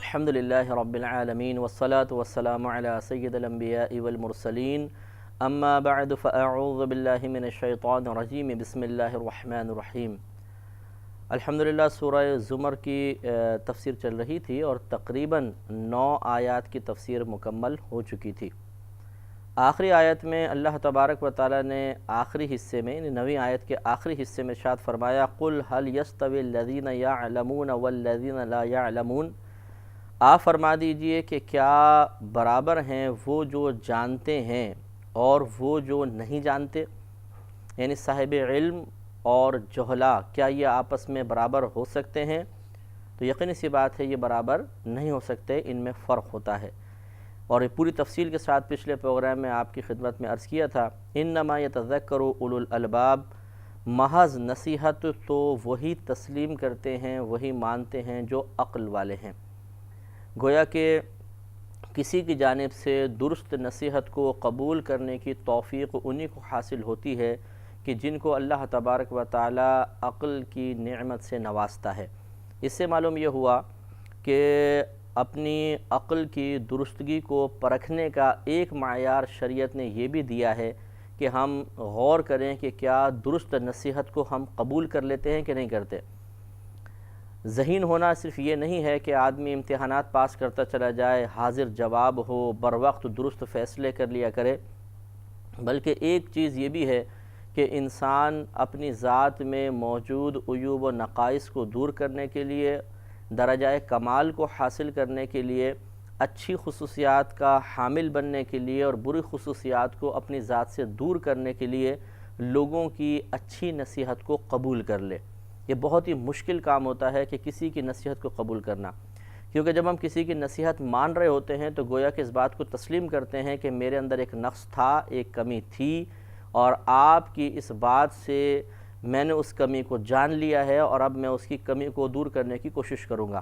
الحمد للہ رب العالمین والصلاة والسلام علی سید الانبیاء والمرسلین اما بعد فاعوذ باللہ من الشیطان الرجیم بسم اللہ الرحمن الرحیم۔ الحمدللہ سورہ زمر کی تفسیر چل رہی تھی اور تقریباً 9 آیات کی تفسیر مکمل ہو چکی تھی۔ آخری آیت میں اللہ تبارک و تعالیٰ نے آخری حصے میں 9ویں آیت کے آخری حصے میں ارشاد فرمایا قُلْ هَلْ يَسْتَوِي الَّذِينَ يَعْلَمُونَ وَالَّذِينَ لَا يَعْلَمُونَ، آپ فرما دیجئے کہ کیا برابر ہیں وہ جو جانتے ہیں اور وہ جو نہیں جانتے، یعنی صاحب علم اور جہلا، کیا یہ آپس میں برابر ہو سکتے ہیں؟ تو یقینی سی بات ہے یہ برابر نہیں ہو سکتے، ان میں فرق ہوتا ہے۔ اور یہ پوری تفصیل کے ساتھ پچھلے پروگرام میں آپ کی خدمت میں عرض کیا تھا، انما یتذکر اولو الالباب، محض نصیحت تو وہی تسلیم کرتے ہیں، وہی مانتے ہیں جو عقل والے ہیں۔ گویا کہ کسی کی جانب سے درست نصیحت کو قبول کرنے کی توفیق انہی کو حاصل ہوتی ہے کہ جن کو اللہ تبارک و تعالی عقل کی نعمت سے نوازتا ہے۔ اس سے معلوم یہ ہوا کہ اپنی عقل کی درستگی کو پرکھنے کا ایک معیار شریعت نے یہ بھی دیا ہے کہ ہم غور کریں کہ کیا درست نصیحت کو ہم قبول کر لیتے ہیں کہ نہیں کرتے۔ ذہین ہونا صرف یہ نہیں ہے کہ آدمی امتحانات پاس کرتا چلا جائے، حاضر جواب ہو، بر وقت درست فیصلے کر لیا کرے، بلکہ ایک چیز یہ بھی ہے کہ انسان اپنی ذات میں موجود عیوب و نقائص کو دور کرنے کے لیے، درجہ کمال کو حاصل کرنے کے لیے، اچھی خصوصیات کا حامل بننے کے لیے اور بری خصوصیات کو اپنی ذات سے دور کرنے کے لیے لوگوں کی اچھی نصیحت کو قبول کر لے۔ یہ بہت ہی مشکل کام ہوتا ہے کہ کسی کی نصیحت کو قبول کرنا، کیونکہ جب ہم کسی کی نصیحت مان رہے ہوتے ہیں تو گویا کہ اس بات کو تسلیم کرتے ہیں کہ میرے اندر ایک نقص تھا، ایک کمی تھی، اور آپ کی اس بات سے میں نے اس کمی کو جان لیا ہے اور اب میں اس کی کمی کو دور کرنے کی کوشش کروں گا۔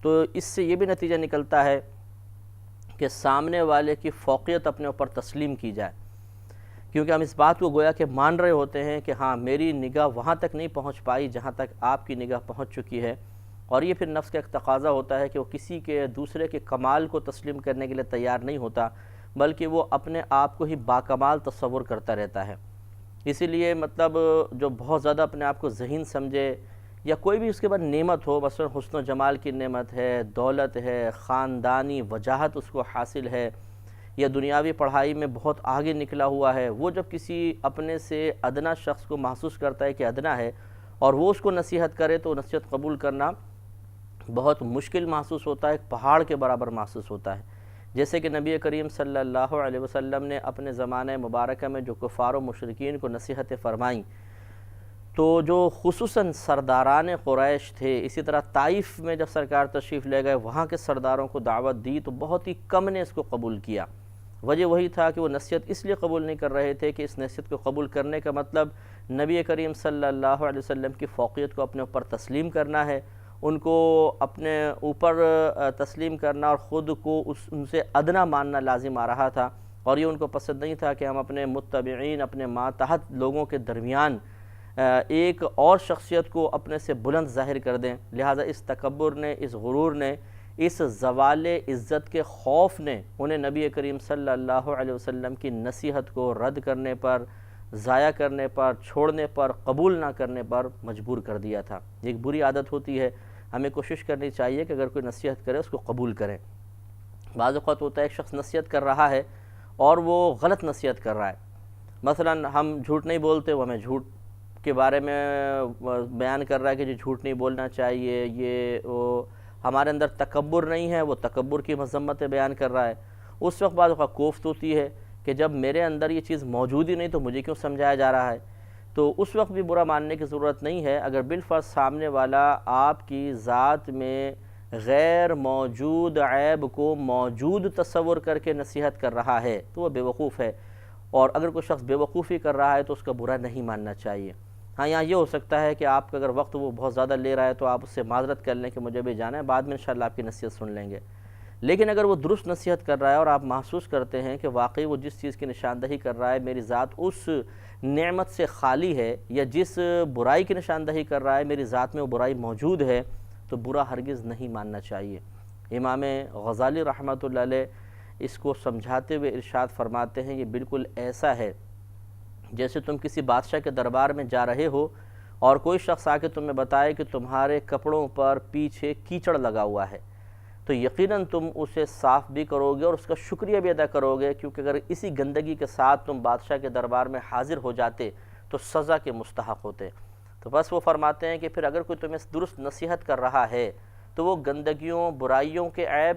تو اس سے یہ بھی نتیجہ نکلتا ہے کہ سامنے والے کی فوقیت اپنے اوپر تسلیم کی جائے، کیونکہ ہم اس بات کو گویا کہ مان رہے ہوتے ہیں کہ ہاں میری نگاہ وہاں تک نہیں پہنچ پائی جہاں تک آپ کی نگاہ پہنچ چکی ہے، اور یہ پھر نفس کا ایک تقاضا ہوتا ہے کہ وہ کسی کے دوسرے کے کمال کو تسلیم کرنے کے لیے تیار نہیں ہوتا، بلکہ وہ اپنے آپ کو ہی باکمال تصور کرتا رہتا ہے۔ اسی لیے مطلب جو بہت زیادہ اپنے آپ کو ذہین سمجھے یا کوئی بھی اس کے بعد نعمت ہو، مثلا حسن و جمال کی نعمت ہے، دولت ہے، خاندانی وجاہت اس کو حاصل ہے، یا دنیاوی پڑھائی میں بہت آگے نکلا ہوا ہے، وہ جب کسی اپنے سے ادنا شخص کو محسوس کرتا ہے کہ ادنا ہے اور وہ اس کو نصیحت کرے تو نصیحت قبول کرنا بہت مشکل محسوس ہوتا ہے، ایک پہاڑ کے برابر محسوس ہوتا ہے۔ جیسے کہ نبی کریم صلی اللہ علیہ وسلم نے اپنے زمانہ مبارکہ میں جو کفار و مشرکین کو نصیحتیں فرمائیں، تو جو خصوصاً سرداران قریش تھے، اسی طرح طائف میں جب سرکار تشریف لے گئے وہاں کے سرداروں کو دعوت دی تو بہت ہی کم نے اس کو قبول کیا۔ وجہ وہی تھا کہ وہ نصیحت اس لیے قبول نہیں کر رہے تھے کہ اس نصیحت کو قبول کرنے کا مطلب نبی کریم صلی اللہ علیہ وسلم کی فوقیت کو اپنے اوپر تسلیم کرنا ہے، ان کو اپنے اوپر تسلیم کرنا اور خود کو ان سے ادنا ماننا لازم آ رہا تھا، اور یہ ان کو پسند نہیں تھا کہ ہم اپنے متبعین، اپنے ماتحت لوگوں کے درمیان ایک اور شخصیت کو اپنے سے بلند ظاہر کر دیں۔ لہٰذا اس تکبر نے، اس غرور نے، اس زوال عزت کے خوف نے انہیں نبی کریم صلی اللہ علیہ وسلم کی نصیحت کو رد کرنے پر، ضائع کرنے پر، چھوڑنے پر، قبول نہ کرنے پر مجبور کر دیا تھا۔ ایک بری عادت ہوتی ہے، ہمیں کوشش کرنی چاہیے کہ اگر کوئی نصیحت کرے اس کو قبول کریں۔ بعض اوقات ہوتا ہے ایک شخص نصیحت کر رہا ہے اور وہ غلط نصیحت کر رہا ہے، مثلا ہم جھوٹ نہیں بولتے، وہ ہمیں جھوٹ کے بارے میں بیان کر رہا ہے کہ جو جھوٹ نہیں بولنا چاہیے، یہ وہ ہمارے اندر تکبر نہیں ہے، وہ تکبر کی مذمتیں بیان کر رہا ہے۔ اس وقت بعض اوقات کوفت ہوتی ہے کہ جب میرے اندر یہ چیز موجود ہی نہیں تو مجھے کیوں سمجھایا جا رہا ہے، تو اس وقت بھی برا ماننے کی ضرورت نہیں ہے۔ اگر بالفرض سامنے والا آپ کی ذات میں غیر موجود عیب کو موجود تصور کر کے نصیحت کر رہا ہے تو وہ بیوقوف ہے، اور اگر کوئی شخص بیوقوفی کر رہا ہے تو اس کا برا نہیں ماننا چاہیے۔ ہاں یہاں یہ ہو سکتا ہے کہ آپ کا اگر وقت وہ بہت زیادہ لے رہا ہے تو آپ اس سے معذرت کر لیں کہ مجھے بھی جانا ہے، بعد میں انشاءاللہ آپ کی نصیحت سن لیں گے۔ لیکن اگر وہ درست نصیحت کر رہا ہے اور آپ محسوس کرتے ہیں کہ واقعی وہ جس چیز کی نشاندہی کر رہا ہے میری ذات اس نعمت سے خالی ہے، یا جس برائی کی نشاندہی کر رہا ہے میری ذات میں وہ برائی موجود ہے، تو برا ہرگز نہیں ماننا چاہیے۔ امام غزالی رحمۃ اللہ علیہ اس کو سمجھاتے ہوئے ارشاد فرماتے ہیں، یہ بالکل ایسا ہے جیسے تم کسی بادشاہ کے دربار میں جا رہے ہو اور کوئی شخص آ کے تمہیں بتائے کہ تمہارے کپڑوں پر پیچھے کیچڑ لگا ہوا ہے، تو یقیناً تم اسے صاف بھی کرو گے اور اس کا شکریہ بھی ادا کرو گے، کیونکہ اگر اسی گندگی کے ساتھ تم بادشاہ کے دربار میں حاضر ہو جاتے تو سزا کے مستحق ہوتے۔ تو بس وہ فرماتے ہیں کہ پھر اگر کوئی تمہیں درست نصیحت کر رہا ہے تو وہ گندگیوں، برائیوں کے عیب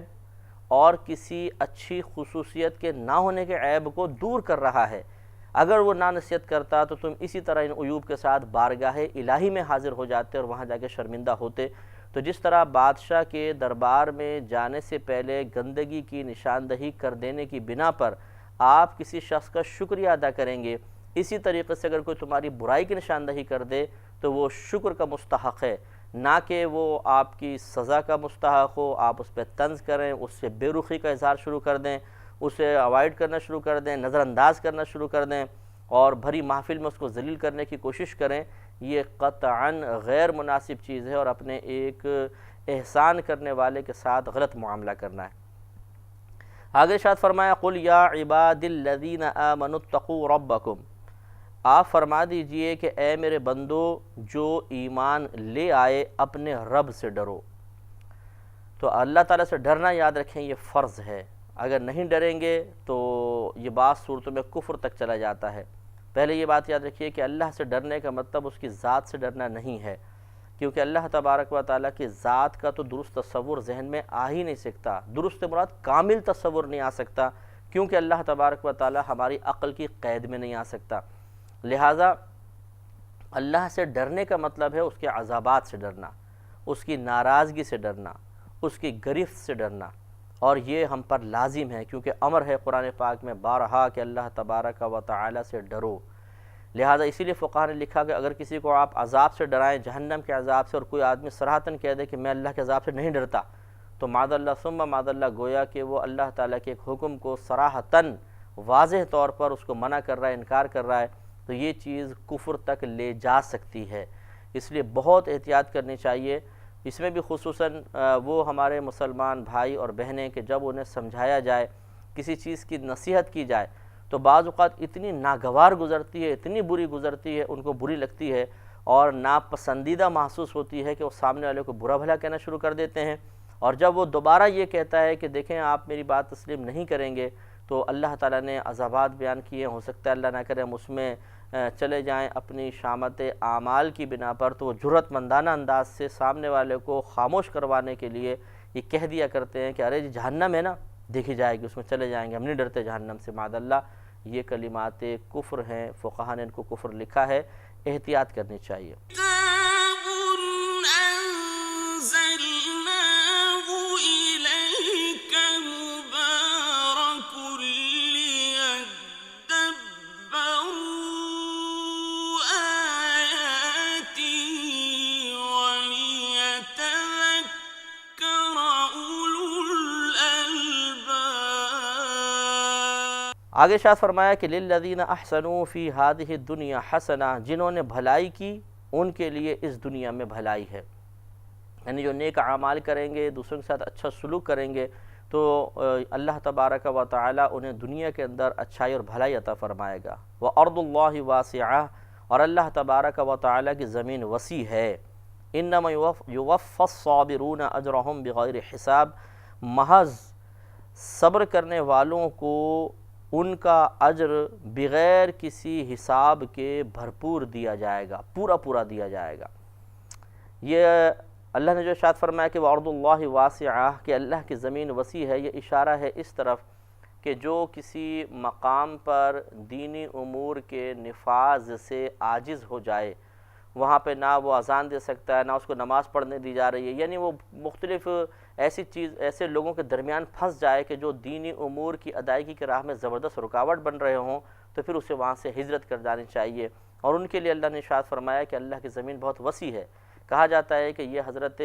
اور کسی اچھی خصوصیت کے نہ ہونے کے عیب کو دور کر رہا ہے۔ اگر وہ نہ نصیحت کرتا تو تم اسی طرح ان عیوب کے ساتھ بارگاہ الہی میں حاضر ہو جاتے اور وہاں جا کے شرمندہ ہوتے۔ تو جس طرح بادشاہ کے دربار میں جانے سے پہلے گندگی کی نشاندہی کر دینے کی بنا پر آپ کسی شخص کا شکریہ ادا کریں گے، اسی طریقے سے اگر کوئی تمہاری برائی کی نشاندہی کر دے تو وہ شکر کا مستحق ہے، نہ کہ وہ آپ کی سزا کا مستحق ہو۔ آپ اس پہ طنز کریں، اس سے بے رخی کا اظہار شروع کر دیں، اسے اوائڈ کرنا شروع کر دیں، نظر انداز کرنا شروع کر دیں اور بھری محفل میں اس کو ذلیل کرنے کی کوشش کریں، یہ قطعاً غیر مناسب چیز ہے اور اپنے ایک احسان کرنے والے کے ساتھ غلط معاملہ کرنا ہے۔ آگے ارشاد فرمایا، قُلْ يَا عِبَادِ الَّذِينَ آمَنُوا اتَّقُوا رَبَّكُمْ، آپ فرما دیجئے کہ اے میرے بندو جو ایمان لے آئے اپنے رب سے ڈرو۔ تو اللہ تعالیٰ سے ڈرنا یاد رکھیں یہ فرض ہے، اگر نہیں ڈریں گے تو یہ بعض صورتوں میں کفر تک چلا جاتا ہے۔ پہلے یہ بات یاد رکھیے کہ اللہ سے ڈرنے کا مطلب اس کی ذات سے ڈرنا نہیں ہے، کیونکہ اللہ تبارک و تعالیٰ کی ذات کا تو درست تصور ذہن میں آ ہی نہیں سکتا، درست مراد کامل تصور نہیں آ سکتا، کیونکہ اللہ تبارک و تعالیٰ ہماری عقل کی قید میں نہیں آ سکتا۔ لہٰذا اللہ سے ڈرنے کا مطلب ہے اس کے عذابات سے ڈرنا، اس کی ناراضگی سے ڈرنا، اس کی گرفت سے ڈرنا، اور یہ ہم پر لازم ہے کیونکہ امر ہے قرآن پاک میں بارہا کہ اللہ تبارک و تعالی سے ڈرو۔ لہٰذا اسی لیے فقہاء نے لکھا کہ اگر کسی کو آپ عذاب سے ڈرائیں، جہنم کے عذاب سے، اور کوئی آدمی صراحتاً کہہ دے کہ میں اللہ کے عذاب سے نہیں ڈرتا، تو معاذ اللہ ثم معاذ اللہ گویا کہ وہ اللہ تعالیٰ کے ایک حکم کو صراحتاً واضح طور پر اس کو منع کر رہا ہے، انکار کر رہا ہے، تو یہ چیز کفر تک لے جا سکتی ہے۔ اس لیے بہت احتیاط کرنی چاہیے، اس میں بھی خصوصاً وہ ہمارے مسلمان بھائی اور بہنیں کہ جب انہیں سمجھایا جائے، کسی چیز کی نصیحت کی جائے تو بعض اوقات اتنی ناگوار گزرتی ہے، اتنی بری گزرتی ہے، ان کو بری لگتی ہے اور ناپسندیدہ محسوس ہوتی ہے کہ وہ سامنے والے کو برا بھلا کہنا شروع کر دیتے ہیں، اور جب وہ دوبارہ یہ کہتا ہے کہ دیکھیں آپ میری بات تسلیم نہیں کریں گے تو اللہ تعالیٰ نے عذابات بیان کیے، ہو سکتا ہے اللہ نہ کرے ہم اس میں چلے جائیں اپنی شامت اعمال کی بنا پر، تو وہ جرأت مندانہ انداز سے سامنے والے کو خاموش کروانے کے لیے یہ کہہ دیا کرتے ہیں کہ ارے جی جہنم ہے نا، دیکھی جائے گی، اس میں چلے جائیں گے، ہم نہیں ڈرتے جہنم سے، معاذ اللہ۔ یہ کلمات کفر ہیں، فقہاء نے ان کو کفر لکھا ہے، احتیاط کرنی چاہیے۔ آگے ارشاد فرمایا کہ للذین احسنوا فی ہذہ الدنیا حسنہ، جنہوں نے بھلائی کی ان کے لیے اس دنیا میں بھلائی ہے، یعنی جو نیک اعمال کریں گے، دوسروں کے ساتھ اچھا سلوک کریں گے تو اللہ تبارک و تعالی انہیں دنیا کے اندر اچھائی اور بھلائی عطا فرمائے گا۔ وَأَرْضُ اللَّهِ وَاسِعَةٌ، اور اللہ تبارک و تعالی کی زمین وسیع ہے۔ إِنَّمَا يُوَفَّى الصَّابِرُونَ أَجْرَهُمْ بِغَيْرِ حساب، محض صبر کرنے والوں کو ان کا اجر بغیر کسی حساب کے بھرپور دیا جائے گا، پورا پورا دیا جائے گا۔ یہ اللہ نے جو ارشاد فرمایا کہ وَأَرْضُ اللَّهِ وَاسِعَةٌ، کہ اللہ کی زمین وسیع ہے، یہ اشارہ ہے اس طرف کہ جو کسی مقام پر دینی امور کے نفاذ سے عاجز ہو جائے، وہاں پہ نہ وہ اذان دے سکتا ہے، نہ اس کو نماز پڑھنے دی جا رہی ہے، یعنی وہ مختلف ایسے لوگوں کے درمیان پھنس جائے کہ جو دینی امور کی ادائیگی کے راہ میں زبردست رکاوٹ بن رہے ہوں، تو پھر اسے وہاں سے ہجرت کر جانی چاہیے، اور ان کے لیے اللہ نے ارشاد فرمایا کہ اللہ کی زمین بہت وسیع ہے۔ کہا جاتا ہے کہ یہ حضرت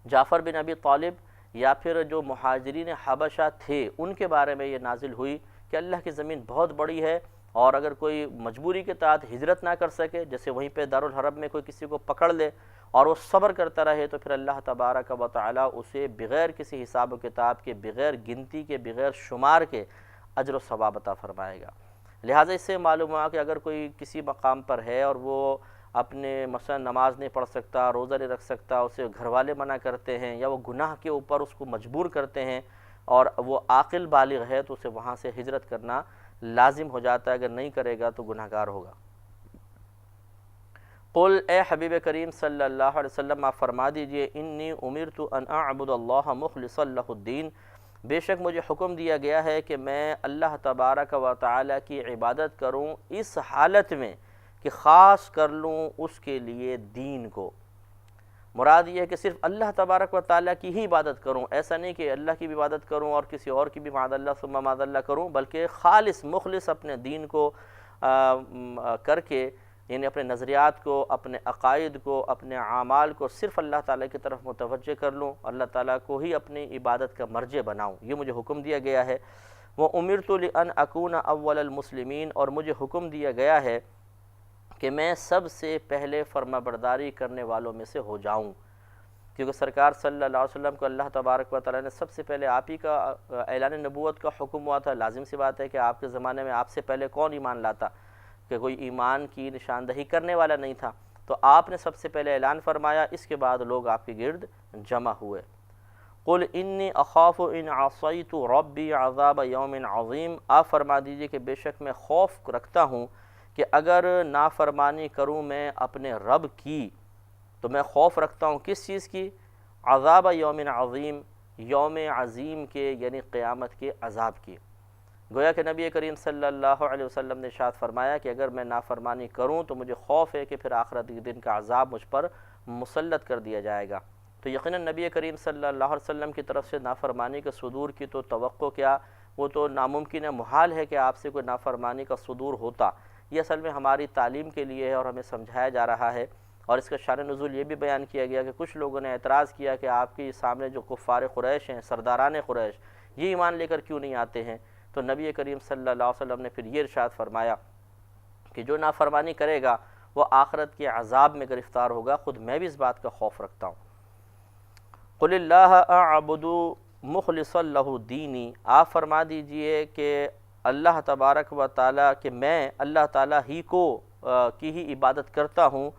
جعفر بن ابی طالب یا پھر جو مہاجرین حبشہ تھے ان کے بارے میں یہ نازل ہوئی کہ اللہ کی زمین بہت بڑی ہے، اور اگر کوئی مجبوری کے تحت ہجرت نہ کر سکے، جیسے وہیں پہ دارالحرب میں کوئی کسی کو پکڑ لے اور وہ صبر کرتا رہے تو پھر اللہ تبارک و تعالیٰ اسے بغیر کسی حساب و کتاب کے، بغیر گنتی کے، بغیر شمار کے اجر و ثواب عطا فرمائے گا۔ لہٰذا اس سے معلوم ہوا کہ اگر کوئی کسی مقام پر ہے اور وہ اپنے مثلا نماز نہیں پڑھ سکتا، روزہ نہیں رکھ سکتا، اسے گھر والے منع کرتے ہیں یا وہ گناہ کے اوپر اس کو مجبور کرتے ہیں اور وہ عاقل بالغ ہے تو اسے وہاں سے ہجرت کرنا لازم ہو جاتا ہے، اگر نہیں کرے گا تو گناہ گار ہوگا۔ قل، اے حبیب کریم صلی اللہ علیہ وسلم آپ فرما دیجئے، انی امرت ان اعبد اللہ مخلصا لہ الدین، بے شک مجھے حکم دیا گیا ہے کہ میں اللہ تبارک و تعالیٰ کی عبادت کروں اس حالت میں کہ خاص کر لوں اس کے لیے دین کو۔ مراد یہ ہے کہ صرف اللہ تبارک و تعالیٰ کی ہی عبادت کروں، ایسا نہیں کہ اللہ کی بھی عبادت کروں اور کسی اور کی بھی معاذ اللہ ثم معاذ اللہ کروں، بلکہ خالص مخلص اپنے دین کو کر کے، یعنی اپنے نظریات کو، اپنے عقائد کو، اپنے اعمال کو صرف اللہ تعالیٰ کی طرف متوجہ کر لوں، اللہ تعالیٰ کو ہی اپنی عبادت کا مرجع بناؤں، یہ مجھے حکم دیا گیا ہے۔ وَأُمِرْتُ لِأَنْ أَكُونَ أَوَّلَ الْمُسْلِمِينَ، اور مجھے حکم دیا گیا ہے کہ میں سب سے پہلے فرما برداری کرنے والوں میں سے ہو جاؤں، کیونکہ سرکار صلی اللہ علیہ وسلم کو اللہ تبارک و تعالیٰ نے سب سے پہلے آپ ہی کا اعلان نبوت کا حکم ہوا تھا۔ لازم سی بات ہے کہ آپ کے زمانے میں آپ سے پہلے کون ایمان لاتا، کہ کوئی ایمان کی نشاندہی کرنے والا نہیں تھا، تو آپ نے سب سے پہلے اعلان فرمایا، اس کے بعد لوگ آپ کے گرد جمع ہوئے۔ قل انی اخاف ان عصیت ربی عذاب یوم عظیم، آپ فرما دیجئے کہ بے شک میں خوف رکھتا ہوں کہ اگر نافرمانی کروں میں اپنے رب کی، تو میں خوف رکھتا ہوں کس چیز کی؟ عذاب یوم عظیم، یوم عظیم کے یعنی قیامت کے عذاب کی۔ گویا کہ نبی کریم صلی اللہ علیہ وسلم نے ارشاد فرمایا کہ اگر میں نافرمانی کروں تو مجھے خوف ہے کہ پھر آخرت کے دن کا عذاب مجھ پر مسلط کر دیا جائے گا۔ تو یقیناً نبی کریم صلی اللہ علیہ وسلم کی طرف سے نافرمانی کے صدور کی تو توقع کیا، وہ تو ناممکن ہے، محال ہے کہ آپ سے کوئی نافرمانی کا صدور ہوتا۔ یہ اصل میں ہماری تعلیم کے لیے ہے اور ہمیں سمجھایا جا رہا ہے، اور اس کا شان نزول یہ بھی بیان کیا گیا کہ کچھ لوگوں نے اعتراض کیا کہ آپ کے سامنے جو کفار قریش ہیں، سرداران قریش، یہ ایمان لے کر کیوں نہیں آتے ہیں؟ تو نبی کریم صلی اللہ علیہ وسلم نے پھر یہ ارشاد فرمایا کہ جو نافرمانی کرے گا وہ آخرت کے عذاب میں گرفتار ہوگا، خود میں بھی اس بات کا خوف رکھتا ہوں۔ قل اللہ اعبد مخلصا لہ دینی، آپ فرما دیجئے کہ اللہ تبارک و تعالیٰ کہ میں اللہ تعالیٰ ہی کی ہی عبادت کرتا ہوں،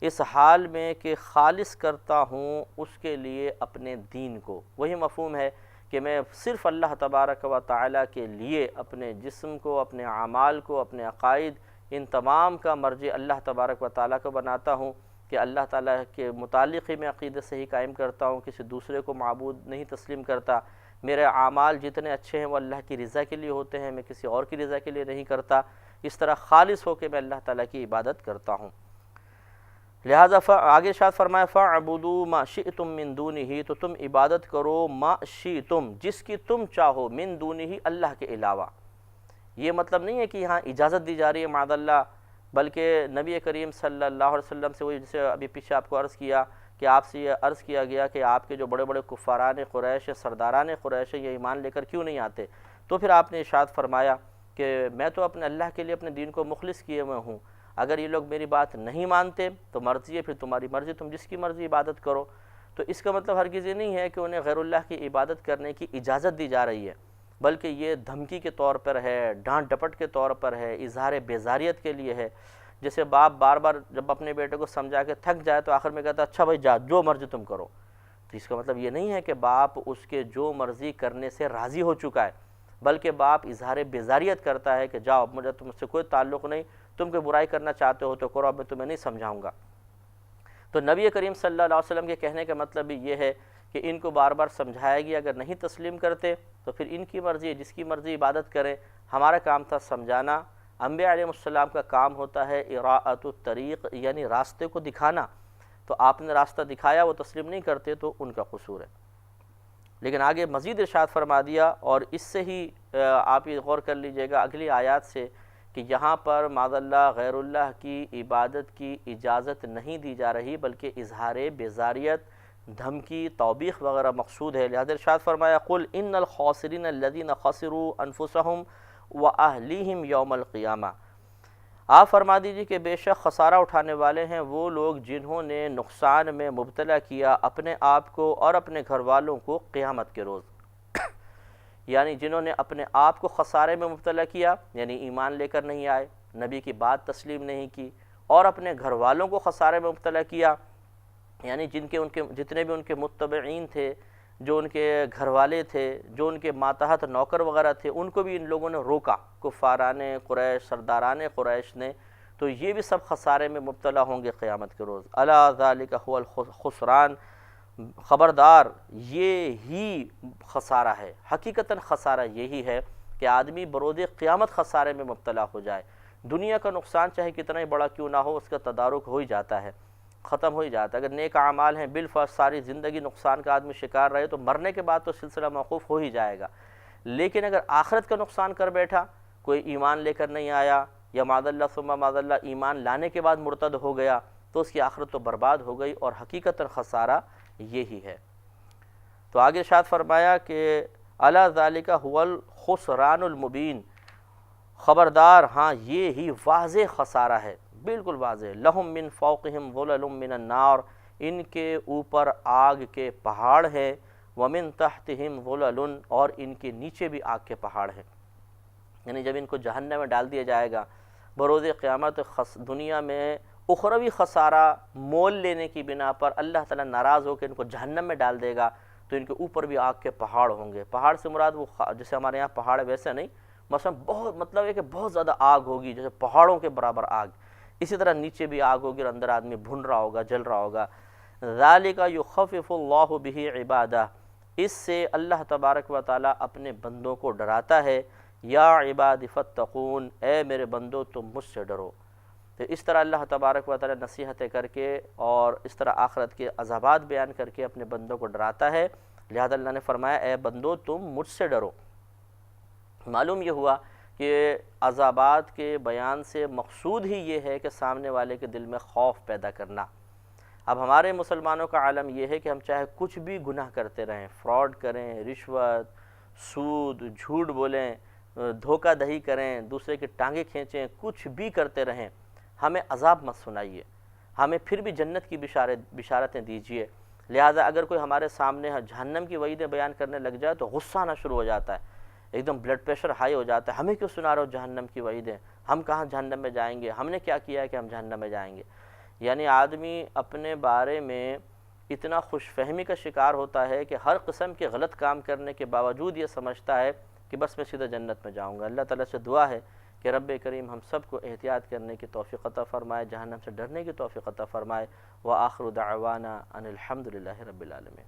اس حال میں کہ خالص کرتا ہوں اس کے لیے اپنے دین کو۔ وہی مفہوم ہے کہ میں صرف اللہ تبارک و تعالیٰ کے لیے اپنے جسم کو، اپنے اعمال کو، اپنے عقائد، ان تمام کا مرجع اللہ تبارک و تعالیٰ کو بناتا ہوں، کہ اللہ تعالیٰ کے متعلق ہی میں عقیدہ صحیح قائم کرتا ہوں، کسی دوسرے کو معبود نہیں تسلیم کرتا، میرے اعمال جتنے اچھے ہیں وہ اللہ کی رضا کے لیے ہوتے ہیں، میں کسی اور کی رضا کے لیے نہیں کرتا، اس طرح خالص ہو کے میں اللہ تعالیٰ کی عبادت کرتا ہوں۔ لہٰذا آگے ارشاد فرمایا فَاعْبُدُوا مَا شِئْتُم مِّن دُونِهِ، تو تم عبادت کرو ما شئتم، جس کی تم چاہو، من دونہ، اللہ کے علاوہ۔ یہ مطلب نہیں ہے کہ یہاں اجازت دی جا رہی ہے معاذ اللہ، بلکہ نبی کریم صلی اللہ علیہ وسلم سے وہی جسے ابھی پیچھے آپ کو عرض کیا کہ آپ سے یہ عرض کیا گیا کہ آپ کے جو بڑے بڑے کفاران قریش، سرداران قریش یہ ایمان لے کر کیوں نہیں آتے؟ تو پھر آپ نے ارشاد فرمایا کہ میں تو اپنے اللہ کے لیے اپنے دین کو مخلص کیے ہوئے ہوں، اگر یہ لوگ میری بات نہیں مانتے تو مرضی ہے، پھر تمہاری مرضی، تم جس کی مرضی عبادت کرو۔ تو اس کا مطلب ہرگز یہ نہیں ہے کہ انہیں غیر اللہ کی عبادت کرنے کی اجازت دی جا رہی ہے، بلکہ یہ دھمکی کے طور پر ہے، ڈانٹ ڈپٹ کے طور پر ہے، اظہار بیزاریت کے لیے ہے۔ جیسے باپ بار بار جب اپنے بیٹے کو سمجھا کے تھک جائے تو آخر میں کہتا ہے اچھا بھائی جا، جو مرضی تم کرو۔ تو اس کا مطلب یہ نہیں ہے کہ باپ اس کے جو مرضی کرنے سے راضی ہو چکا ہے، بلکہ باپ اظہار بیزاریت کرتا ہے کہ جاؤ، مجھے تم سے کوئی تعلق نہیں، تم کوئی برائی کرنا چاہتے ہو تو کرو، اب میں تمہیں نہیں سمجھاؤں گا۔ تو نبی کریم صلی اللہ علیہ وسلم کے کہنے کا مطلب بھی یہ ہے کہ ان کو بار بار سمجھایا گیا، اگر نہیں تسلیم کرتے تو پھر ان کی مرضی، جس کی مرضی عبادت کریں، ہمارا کام تھا سمجھانا۔ انبیاء علیہ السلام کا کام ہوتا ہے اراءۃ الطریق، یعنی راستے کو دکھانا، تو آپ نے راستہ دکھایا، وہ تسلیم نہیں کرتے تو ان کا قصور ہے۔ لیکن آگے مزید ارشاد فرما دیا، اور اس سے ہی آپ یہ غور کر لیجئے گا اگلی آیات سے کہ یہاں پر معاذ اللہ غیر اللہ کی عبادت کی اجازت نہیں دی جا رہی، بلکہ اظہار بیزاریت، دھمکی، توبیخ وغیرہ مقصود ہے۔ لہذا ارشاد فرمایا قل ان الخاسرین الذین خسروا انفسهم واہلیہم یوم القیامہ، آپ فرما دیجیے کہ بے شک خسارہ اٹھانے والے ہیں وہ لوگ جنہوں نے نقصان میں مبتلا کیا اپنے آپ کو اور اپنے گھر والوں کو قیامت کے روز، یعنی جنہوں نے اپنے آپ کو خسارے میں مبتلا کیا، یعنی ایمان لے کر نہیں آئے، نبی کی بات تسلیم نہیں کی، اور اپنے گھر والوں کو خسارے میں مبتلا کیا، یعنی جتنے بھی ان کے متبعین تھے، جو ان کے گھر والے تھے، جو ان کے ماتحت نوکر وغیرہ تھے، ان کو بھی ان لوگوں نے روکا، کفاران قریش، سرداران قریش نے، تو یہ بھی سب خسارے میں مبتلا ہوں گے قیامت کے روز۔ الا ذالک هو الخسران، خبردار یہ ہی خسارہ ہے، حقیقتاً خسارہ یہی ہے کہ آدمی برود قیامت خسارے میں مبتلا ہو جائے۔ دنیا کا نقصان چاہے کتنا ہی بڑا کیوں نہ ہو، اس کا تدارک ہو ہی جاتا ہے، ختم ہو ہی جاتا ہے۔ اگر نیک اعمال ہیں بالفرض ساری زندگی نقصان کا آدمی شکار رہے تو مرنے کے بعد تو سلسلہ موقوف ہو ہی جائے گا، لیکن اگر آخرت کا نقصان کر بیٹھا، کوئی ایمان لے کر نہیں آیا، یا معاذ اللہ ثم معاذ اللہ ایمان لانے کے بعد مرتد ہو گیا، تو اس کی آخرت تو برباد ہو گئی، اور حقیقتاً خسارہ یہی ہے۔ تو آگے ارشاد فرمایا کہ الا ذالک هو الخسران المبین، خبردار ہاں یہ ہی واضح خسارہ ہے، بالکل واضح۔ لہم من فوقہم ظلل من النار، ان کے اوپر آگ کے پہاڑ ہیں، ومن تحتہم ظلل، اور ان کے نیچے بھی آگ کے پہاڑ ہیں، یعنی جب ان کو جہنم میں ڈال دیا جائے گا بروز قیامت، دنیا میں اخروی خسارہ مول لینے کی بنا پر اللہ تعالیٰ ناراض ہو کے ان کو جہنم میں ڈال دے گا، تو ان کے اوپر بھی آگ کے پہاڑ ہوں گے۔ پہاڑ سے مراد وہ جیسے ہمارے یہاں پہاڑ ہے ویسے نہیں، مثلا بہت مطلب ہے کہ بہت زیادہ آگ ہوگی، جیسے پہاڑوں کے برابر آگ، اسی طرح نیچے بھی آگ ہوگی اور اندر آدمی بھن رہا ہوگا، جل رہا ہوگا۔ ذالک یخفف اللہ بہ عبادہ، اس سے اللہ تبارک و تعالیٰ اپنے بندوں کو ڈراتا ہے۔ یا عباد فاتقون، اے میرے بندو تم مجھ سے ڈرو۔ تو اس طرح اللہ تبارک و تعالیٰ نصیحتیں کر کے اور اس طرح آخرت کے عذابات بیان کر کے اپنے بندوں کو ڈراتا ہے، لہذا اللہ نے فرمایا اے بندو تم مجھ سے ڈرو۔ معلوم یہ ہوا کہ عذابات کے بیان سے مقصود ہی یہ ہے کہ سامنے والے کے دل میں خوف پیدا کرنا۔ اب ہمارے مسلمانوں کا عالم یہ ہے کہ ہم چاہے کچھ بھی گناہ کرتے رہیں، فراڈ کریں، رشوت، سود، جھوٹ بولیں، دھوکہ دہی کریں، دوسرے کی ٹانگیں کھینچیں، کچھ بھی کرتے رہیں، ہمیں عذاب مت سنائیے، ہمیں پھر بھی جنت کی بشارتیں دیجیے۔ لہٰذا اگر کوئی ہمارے سامنے جہنم کی وعیدیں بیان کرنے لگ جائے تو غصہ آنا شروع ہو جاتا ہے، ایک دم بلڈ پریشر ہائی ہو جاتا ہے، ہمیں کیوں سنا رہے ہو جہنم کی وعیدیں، ہم کہاں جہنم میں جائیں گے، ہم نے کیا کیا ہے کہ ہم جہنم میں جائیں گے۔ یعنی آدمی اپنے بارے میں اتنا خوش فہمی کا شکار ہوتا ہے کہ ہر قسم کے غلط کام کرنے کے باوجود یہ سمجھتا ہے کہ بس میں سیدھا جنت میں جاؤں گا۔ اللہ تعالیٰ سے دعا ہے کہ رب کریم ہم سب کو احتیاط کرنے کی توفیق عطا فرمائے، جہنم سے ڈرنے کی توفیق عطا فرمائے۔ وآخر دعوانا ان الحمد للہ رب العالمین۔